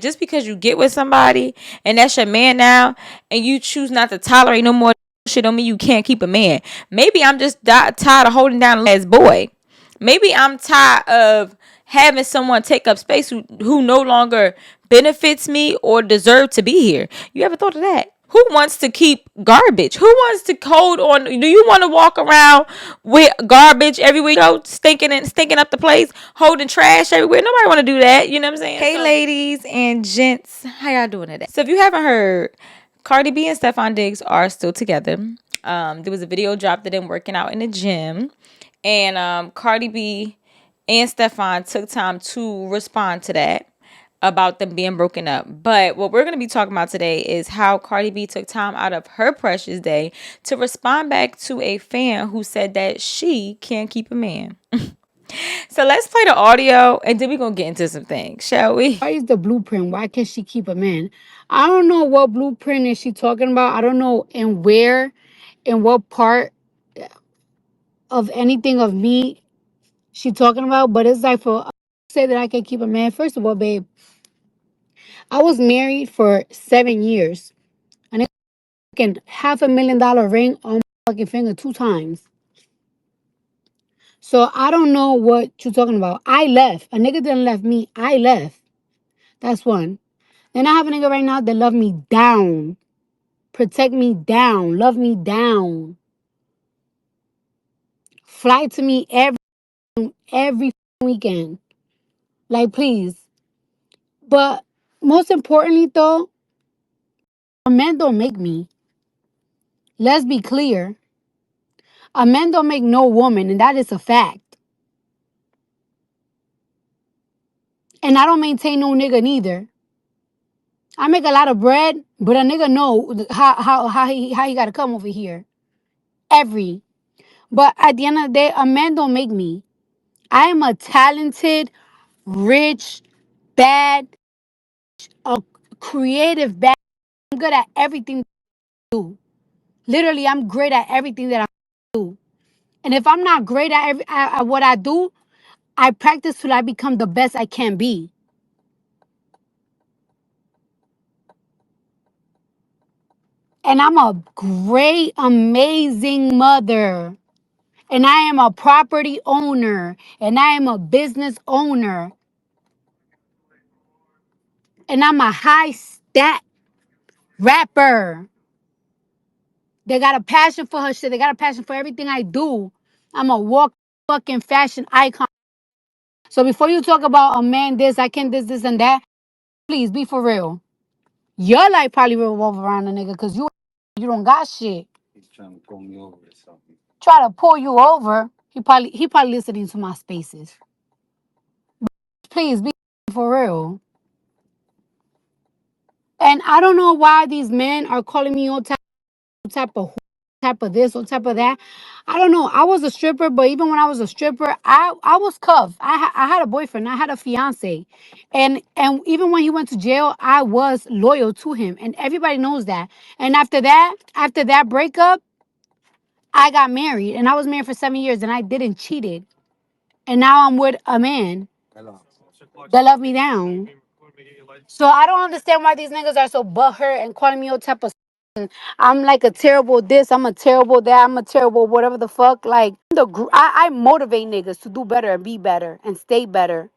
Just because you get with somebody and that's your man now, and you choose not to tolerate no more shit, don't mean you can't keep a man. Maybe I'm just tired of holding down a boy. Maybe I'm tired of having someone take up space who no longer benefits me or deserve to be here. You ever thought of that? Who wants to keep garbage? Who wants to hold on? Do you want to walk around with garbage everywhere you go, stinking up the place, holding trash everywhere? Nobody want to do that. You know what I'm saying? Hey, ladies and gents, how y'all doing today? So if you haven't heard, Cardi B and Stefan Diggs are still together. There was a video dropped of them working out in the gym, and Cardi B and Stefan took time to respond to that about them being broken up. But what we're going to be talking about today is how Cardi B took time out of her precious day to respond back to a fan who said that she can't keep a man. So let's play the audio and then we're going to get into some things, shall we? Why is the blueprint? Why can't she keep a man? I don't know what blueprint is she talking about. I don't know in what part of anything of me she talking about. But it's like for say that I can keep a man. First of all, babe, I was married for 7 years. And it's fucking $500,000 ring on my fucking finger 2 times. So I don't know what you're talking about. I left. A nigga didn't left me. I left. That's one. Then I have a nigga right now that love me down. Protect me down. Love me down. Fly to me every weekend. Like, please. But most importantly, though, a man don't make me. Let's be clear. A man don't make no woman, and that is a fact. And I don't maintain no nigga neither. I make a lot of bread, but a nigga know how he gotta come over here. But at the end of the day, a man don't make me. I am a talented, rich, bad, a creative bad. I'm good at everything I do. Literally, I'm great at everything that I do. And if I'm not great at what I do, I practice till I become the best I can be. And I'm a great, amazing mother. And I am a property owner. And I am a business owner. And I'm a high stat rapper. They got a passion for her shit. They got a passion for everything I do. I'm a walk fucking fashion icon. So before you talk about a man this, I can this, and that, please be for real. Your life probably revolve around a nigga because you don't got shit. He's trying to pull me over or something. Try to pull you over. He probably listening to my spaces. Please be for real. And I don't know why these men are calling me all type of this or type of that. I don't know. I was a stripper, but even when I was a stripper, I was cuffed. I had a boyfriend. I had a fiance, and even when he went to jail, I was loyal to him, and everybody knows that. And after that breakup, I got married, and I was married for 7 years, and I didn't cheated, and now I'm with a man that love me down. So I don't understand why these niggas are so butthurt and calling me all type of. I'm like a terrible this, I'm a terrible that, I'm a terrible whatever the fuck. Like I motivate niggas to do better and be better and stay better.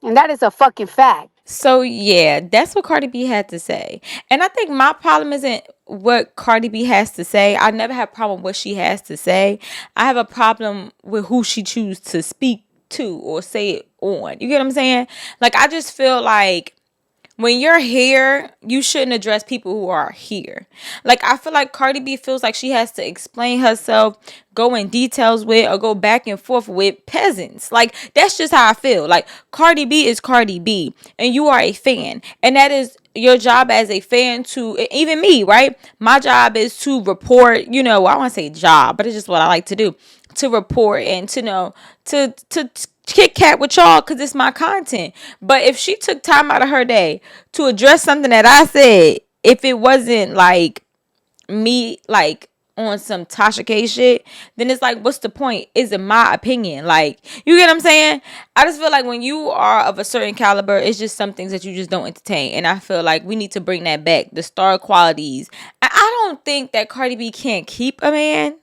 And that is a fucking fact. So yeah, that's what Cardi B had to say. And I think my problem isn't what Cardi B has to say. I never have a problem with what she has to say. I have a problem with who she chooses to speak to or say it on. You get what I'm saying? Like, I just feel like when you're here, you shouldn't address people who are here. Like, I feel like Cardi B feels like she has to explain herself, go in details with, or go back and forth with peasants. Like, that's just how I feel. Like, Cardi B is Cardi B, and you are a fan. And that is your job as a fan to, even me, right? My job is to report, I don't want to say job, but it's just what I like to do. To report and to know, to Kit Kat with y'all because it's my content. But if she took time out of her day to address something that I said, if it wasn't like me, like on some Tasha K shit, then it's like, what's the point? Is it my opinion? Like, you get what I'm saying? I just feel like when you are of a certain caliber, it's just some things that you just don't entertain. And I feel like we need to bring that back. The star qualities. I don't think that Cardi B can't keep a man.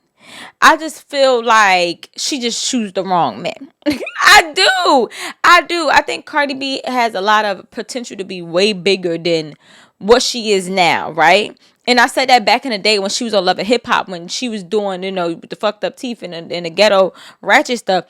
I just feel like she just choose the wrong man. I do. I think Cardi B has a lot of potential to be way bigger than what she is now, right? And I said that back in the day when she was on Love and Hip Hop, when she was doing, the fucked up teeth and the ghetto ratchet stuff.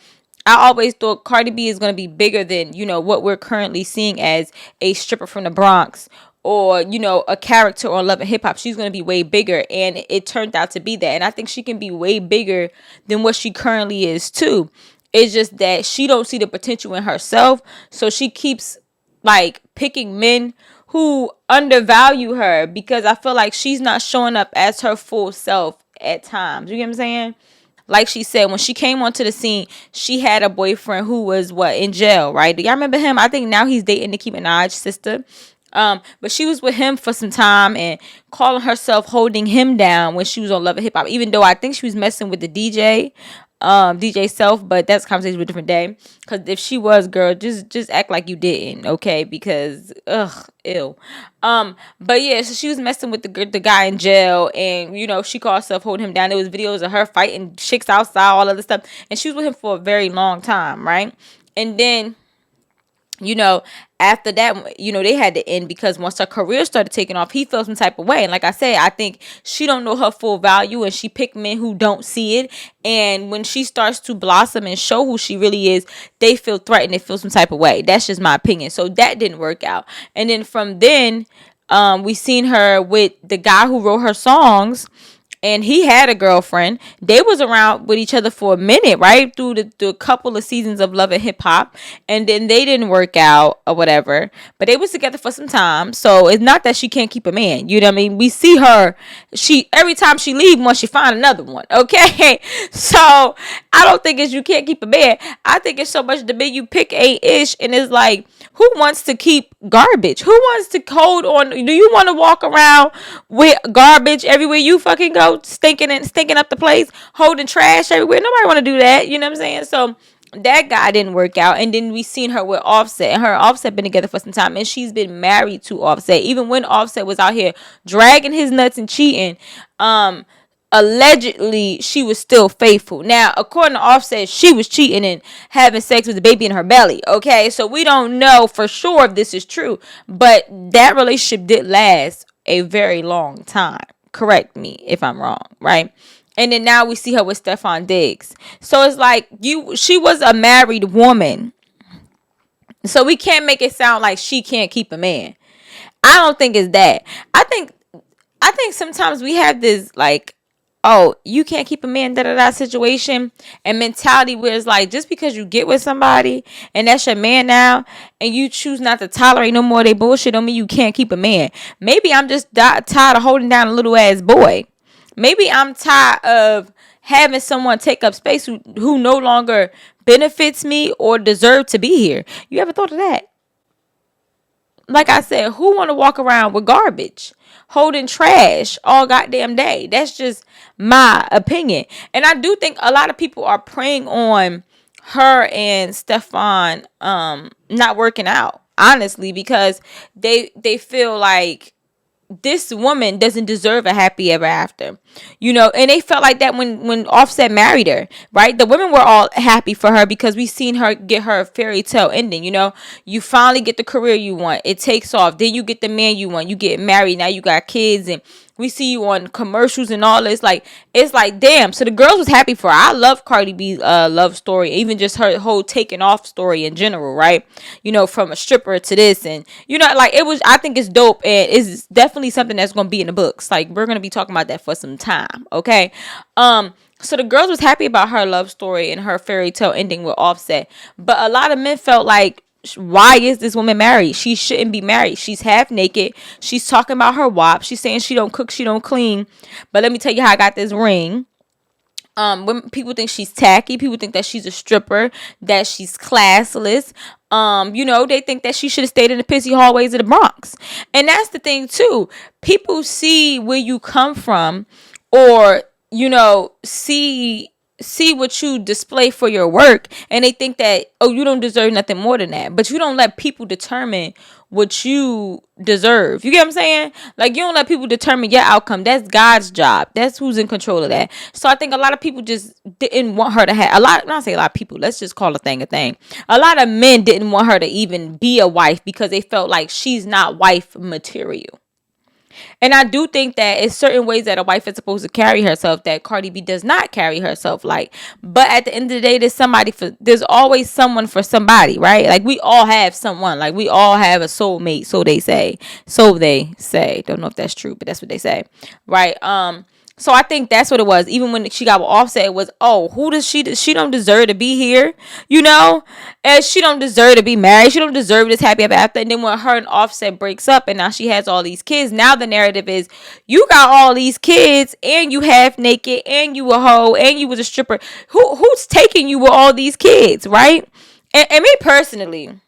I always thought Cardi B is going to be bigger than, what we're currently seeing as a stripper from the Bronx or, a character on Love and Hip Hop. She's going to be way bigger. And it turned out to be that. And I think she can be way bigger than what she currently is too. It's just that she don't see the potential in herself. So she keeps like picking men who undervalue her because I feel like she's not showing up as her full self at times. You get what I'm saying? Like she said, when she came onto the scene, she had a boyfriend who was in jail, right? Do y'all remember him? I think now he's dating Nicki Minaj's sister. But she was with him for some time and calling herself holding him down when she was on Love and Hip Hop, even though I think she was messing with the DJ Self, but that's a conversation for a different day. Because if she was, girl, just act like you didn't, okay? Because ew. But yeah, so she was messing with the guy in jail, and she called herself holding him down. There was videos of her fighting chicks outside, all of this stuff, and she was with him for a very long time, right? And then after that, they had to end because once her career started taking off, he felt some type of way. And like I said, I think she don't know her full value and she picked men who don't see it. And when she starts to blossom and show who she really is, they feel threatened. They feel some type of way. That's just my opinion. So that didn't work out. And then from then, we seen her with the guy who wrote her songs. And he had a girlfriend. They was around with each other for a minute, right? Through the couple of seasons of Love and Hip Hop. And then they didn't work out or whatever. But they was together for some time. So it's not that she can't keep a man. You know what I mean? We see her. Every time she leave one, she find another one. Okay? So I don't think it's you can't keep a man. I think it's so much the big you pick a ish. And it's like, who wants to keep garbage? Who wants to hold on? Do you want to walk around with garbage everywhere you fucking go, stinking up the place, holding trash everywhere? Nobody want to do that. You know what I'm saying? So that guy didn't work out. And then we seen her with Offset. And her and Offset been together for some time. And she's been married to Offset. Even when Offset was out here dragging his nuts and cheating, allegedly she was still faithful. Now, according to Offset, she was cheating and having sex with the baby in her belly. Okay, so we don't know for sure if this is true, but that relationship did last a very long time. Correct me if I'm wrong, right? And then now we see her with Stefan Diggs. So it's like she was a married woman. So we can't make it sound like she can't keep a man. I don't think it's that. I think sometimes we have this like, oh, you can't keep a man, da-da-da situation and mentality where it's like, just because you get with somebody and that's your man now and you choose not to tolerate no more of their bullshit don't mean you can't keep a man. Maybe I'm just tired of holding down a little ass boy. Maybe I'm tired of having someone take up space who no longer benefits me or deserve to be here. You ever thought of that? Like I said, who want to walk around with garbage, holding trash all goddamn day? That's just my opinion. And I do think a lot of people are preying on her and Stefan not working out, honestly, because they feel like this woman doesn't deserve a happy ever after, and they felt like that when Offset married her, right? The women were all happy for her because we seen her get her fairy tale ending. You finally get the career you want, it takes off, then you get the man you want, you get married, now you got kids, and we see you on commercials and all this. Like, it's like, damn. So the girls was happy for her. I love Cardi B's love story, even just her whole taking off story in general, right? From a stripper to this, and like, it was. I think it's dope, and it's definitely something that's gonna be in the books. Like, we're gonna be talking about that for some time, okay? So the girls was happy about her love story and her fairy tale ending with Offset, but a lot of men felt like, why is this woman married? She shouldn't be married. She's half naked. She's talking about her WAP. She's saying she don't cook, she don't clean. But let me tell you how I got this ring. When people think she's tacky, people think that she's a stripper, that she's classless. They think that she should have stayed in the pissy hallways of the Bronx. And that's the thing too. People see where you come from, or see what you display for your work, and they think that, oh, you don't deserve nothing more than that. But you don't let people determine what you deserve. You get what I'm saying? Like, you don't let people determine your outcome. That's God's job. That's who's in control of that. So I think a lot of people just didn't want her to have not say a lot of people, let's just call a thing. A lot of men didn't want her to even be a wife because they felt like she's not wife material. And I do think that it's certain ways that a wife is supposed to carry herself that Cardi B does not carry herself like. But at the end of the day, there's always someone for somebody, right? Like, we all have someone. Like, we all have a soulmate, so they say. So they say. Don't know if that's true, but that's what they say. Right? So I think that's what it was. Even when she got with Offset, it was, oh, who does she don't deserve to be here, and she don't deserve to be married. She don't deserve this happy ever after. And then when her and Offset breaks up, and now she has all these kids, now the narrative is, you got all these kids, and you half naked, and you a hoe, and you was a stripper. Who's taking you with all these kids, right? And me personally,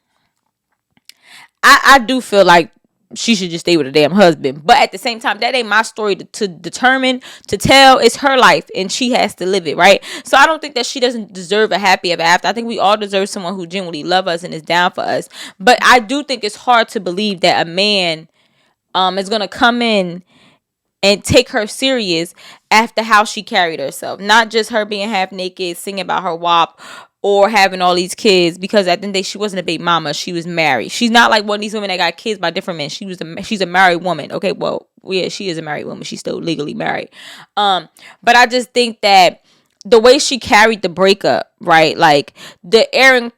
I do feel like she should just stay with her damn husband. But at the same time, that ain't my story to determine, to tell. It's her life, and she has to live it, right? So I don't think that she doesn't deserve a happy ever after. I think we all deserve someone who genuinely loves us and is down for us. But I do think it's hard to believe that a man is going to come in and take her serious after how she carried herself. Not just her being half naked, singing about her WAP, or having all these kids, because at the end of the day, she wasn't a baby mama. She was married. She's not like one of these women that got kids by different men. She's a married woman. Okay, well, yeah, she is a married woman. She's still legally married. But I just think that the way she carried the breakup, right? Like, the Aaron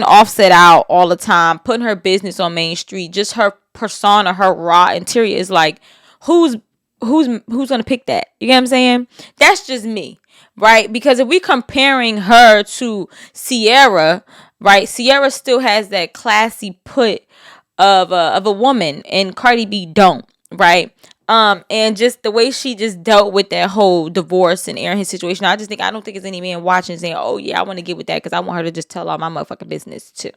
Offset out all the time, putting her business on Main Street, just her persona, her raw interior is like, who's gonna pick that? You get what I'm saying? That's just me, right? Because if we comparing her to Sierra, right? Sierra still has that classy put of a woman, and Cardi B don't, right? And just the way she just dealt with that whole divorce and Aaron, his situation, I don't think it's any man watching saying, oh yeah, I want to get with that because I want her to just tell all my motherfucking business too.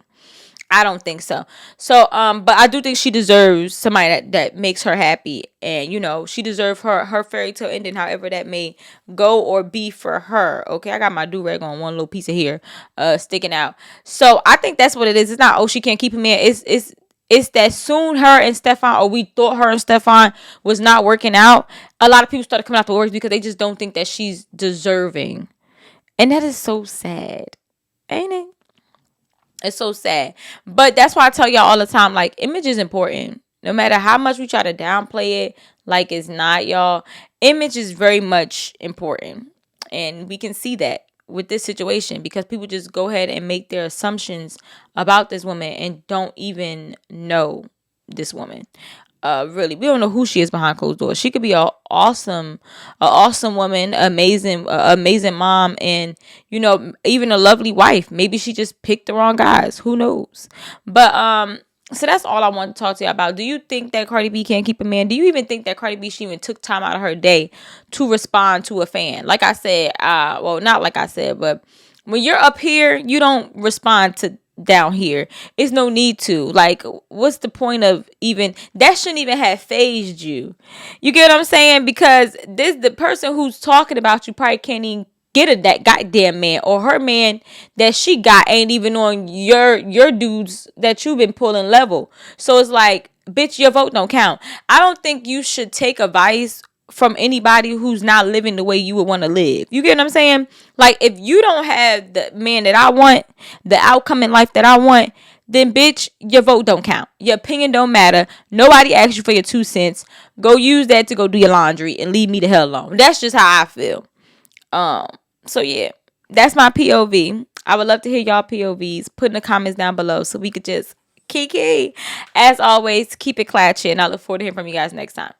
I don't think so. So, but I do think she deserves somebody that makes her happy, and she deserves her fairy tale ending, however that may go or be for her. Okay, I got my do rag on one little piece of hair, sticking out. So I think that's what it is. It's not, oh, she can't keep him in. It's that soon her and Stefan, or we thought her and Stefan was not working out. A lot of people started coming out the works because they just don't think that she's deserving, and that is so sad, ain't it? It's so sad. But that's why I tell y'all all the time, like, image is important. No matter how much we try to downplay it, like it's not, y'all. Image is very much important. And we can see that with this situation, because people just go ahead and make their assumptions about this woman and don't even know this woman. Really, we don't know who she is behind closed doors. She could be a awesome woman, amazing mom, and even a lovely wife. Maybe she just picked the wrong guys. Who knows? But so that's all I want to talk to you about. Do you think that Cardi B can't keep a man? Do you even think that Cardi B, she even took time out of her day to respond to a fan? Like I said, well, not like I said, but when you're up here, you don't respond to down here. It's no need to. Like, what's the point of even that? Shouldn't even have phased you. You get what I'm saying? Because the person who's talking about you probably can't even get that goddamn man, or her man that she got ain't even on your dudes that you've been pulling level. So it's like, bitch, your vote don't count. I don't think you should take advice from anybody who's not living the way you would want to live. You get what I'm saying? Like, if you don't have the man that I want, the outcome in life that I want, then bitch, your vote don't count. Your opinion don't matter. Nobody asked you for your 2 cents. Go use that to go do your laundry and leave me the hell alone. That's just how I feel. So yeah, that's my POV. I would love to hear y'all POVs. Put in the comments down below so we could just kiki. As always, keep it clatchy, and I look forward to hearing from you guys next time.